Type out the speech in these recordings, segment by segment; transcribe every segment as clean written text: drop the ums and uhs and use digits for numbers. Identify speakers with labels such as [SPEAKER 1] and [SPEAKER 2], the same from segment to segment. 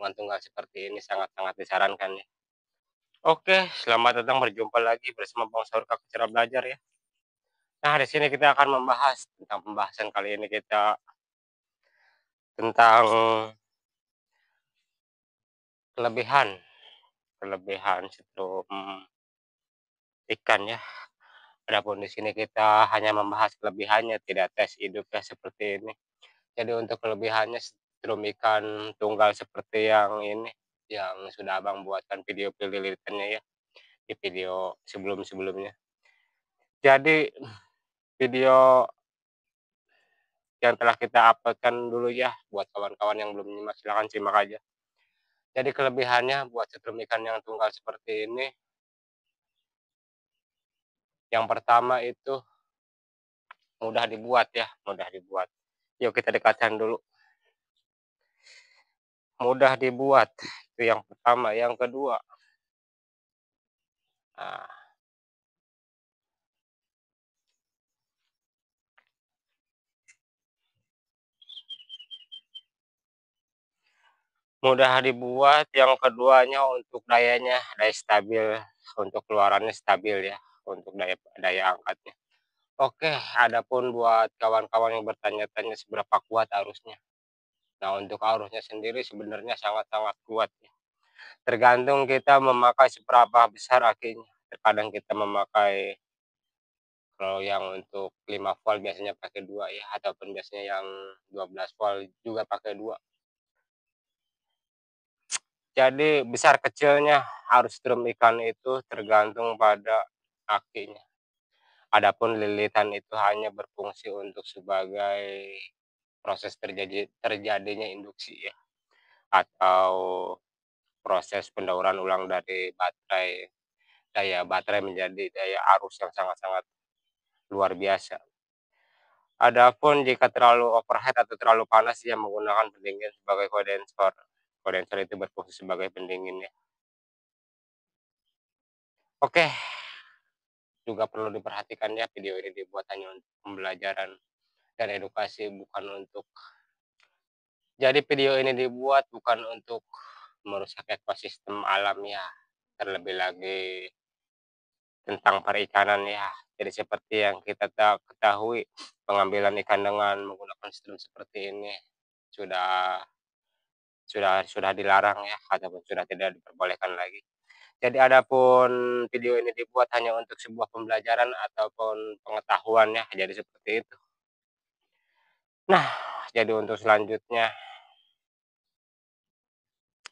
[SPEAKER 1] gulungan tunggal seperti ini sangat-sangat disarankan ya. Oke, selamat datang berjumpa lagi bersama Bang Saur Kakak Cara Belajar ya. Nah, di sini kita akan membahas tentang pembahasan kali ini kita tentang kelebihan kelebihan setrum ikan ya. Adapun di sini kita hanya membahas kelebihannya, tidak tes hidupnya seperti ini. Jadi untuk kelebihannya setrum ikan tunggal seperti yang ini, yang sudah Abang buatkan video pelilitannya ya, di video sebelum-sebelumnya. Jadi video yang telah kita upload-kan dulu ya, buat kawan-kawan yang belum nyimak silahkan simak aja. Jadi kelebihannya buat setrum ikan yang tunggal seperti ini, yang pertama itu mudah dibuat ya, mudah dibuat. Yuk kita dekatkan dulu. Mudah dibuat, itu yang pertama. Yang kedua, nah, mudah dibuat, yang keduanya untuk dayanya, daya stabil, untuk keluarannya stabil ya, untuk daya daya angkatnya. Oke, adapun buat kawan-kawan yang bertanya-tanya seberapa kuat arusnya. Nah, untuk arusnya sendiri sebenarnya sangat-sangat kuat ya. Tergantung kita memakai seberapa besar akinya. Terkadang kita memakai kalau yang untuk 5 volt biasanya pakai 2 ya, ataupun biasanya yang 12 volt juga pakai 2. Jadi besar kecilnya arus strum ikan itu tergantung pada akinya. Adapun lilitan itu hanya berfungsi untuk sebagai proses terjadinya induksi ya, atau proses pendauran ulang dari baterai, daya baterai menjadi daya arus yang sangat-sangat luar biasa. Adapun jika terlalu overheat atau terlalu panas, ia menggunakan pendingin sebagai kondensor. Kondensor itu berfungsi sebagai pendingin ya. Oke, juga perlu diperhatikan ya, video ini dibuat hanya untuk pembelajaran dan edukasi, bukan untuk jadi video ini dibuat bukan untuk merusak ekosistem alam ya, terlebih lagi tentang perikanan ya. Jadi seperti yang kita ketahui, pengambilan ikan dengan menggunakan strum seperti ini sudah sudah dilarang ya, ataupun sudah tidak diperbolehkan lagi. Jadi adapun video ini dibuat hanya untuk sebuah pembelajaran ataupun pengetahuan ya, jadi seperti itu. Nah, jadi untuk selanjutnya,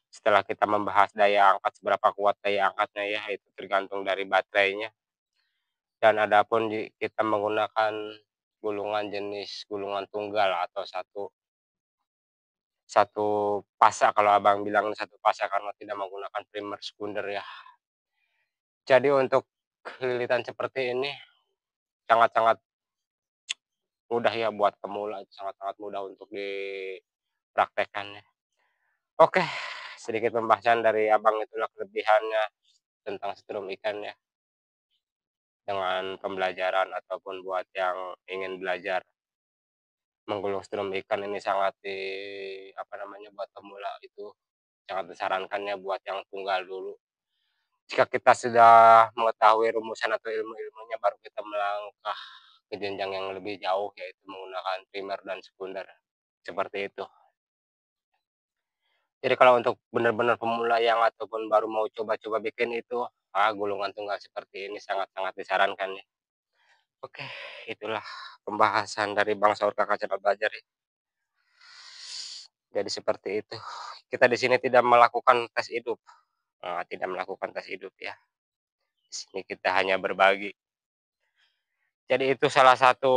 [SPEAKER 1] setelah kita membahas daya angkat, seberapa kuat daya angkatnya ya, itu tergantung dari baterainya. Dan adapun kita menggunakan gulungan jenis gulungan tunggal atau satu pasak, kalau Abang bilang satu pasak karena tidak menggunakan primer sekunder ya. Jadi untuk lilitan seperti ini sangat-sangat mudah ya buat pemula, sangat-sangat mudah untuk dipraktekkannya. Oke, sedikit pembahasan dari Abang itulah kelebihannya tentang setrum ikan ya, dengan pembelajaran ataupun buat yang ingin belajar menggulung setrum ikan ini sangat apa namanya, buat pemula itu sangat disarankannya buat yang tunggal dulu. Jika kita sudah mengetahui rumusan atau ilmu-ilmunya, baru kita melangkah ke jenjang yang lebih jauh, yaitu menggunakan primer dan sekunder, seperti itu. Jadi kalau untuk benar-benar pemula yang ataupun baru mau coba-coba bikin itu, gulungan tunggal seperti ini sangat-sangat disarankan ya. Oke, itulah pembahasan dari Bang Saur Kakak Cara Belajar ya. Jadi seperti itu. Kita di sini tidak melakukan tes hidup, tidak melakukan tes hidup ya. Di sini kita hanya berbagi. Jadi itu salah satu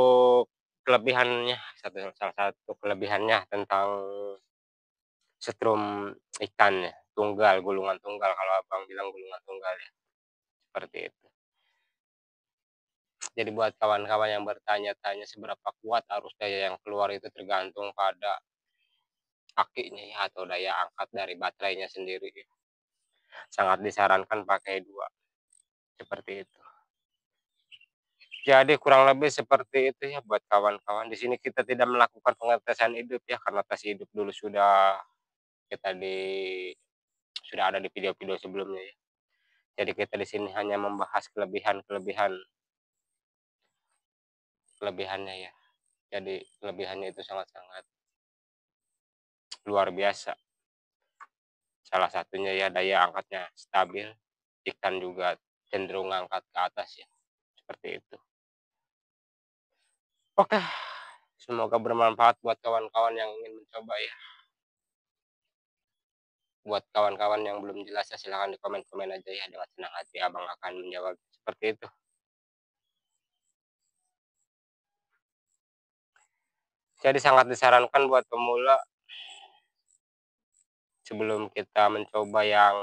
[SPEAKER 1] kelebihannya, salah satu kelebihannya tentang setrum ikan ya, tunggal, gulungan tunggal, kalau Abang bilang gulungan tunggal ya, seperti itu. Jadi buat kawan-kawan yang bertanya-tanya seberapa kuat arus daya yang keluar, itu tergantung pada akinya ya, atau daya angkat dari baterainya sendiri ya. Sangat disarankan pakai 2, seperti itu. Jadi kurang lebih seperti itu ya buat kawan-kawan. Di sini kita tidak melakukan pengetesan hidup ya, karena tes hidup dulu sudah kita sudah ada di video-video sebelumnya ya. Jadi kita di sini hanya membahas kelebihannya ya. Jadi kelebihannya itu sangat-sangat luar biasa. Salah satunya ya daya angkatnya stabil, ikan juga cenderung ngangkat ke atas ya, seperti itu. Oke, semoga bermanfaat buat kawan-kawan yang ingin mencoba ya. Buat kawan-kawan yang belum jelas ya silahkan di komen-komen aja ya, dengan senang hati Abang akan menjawab, seperti itu. Jadi sangat disarankan buat pemula sebelum kita mencoba yang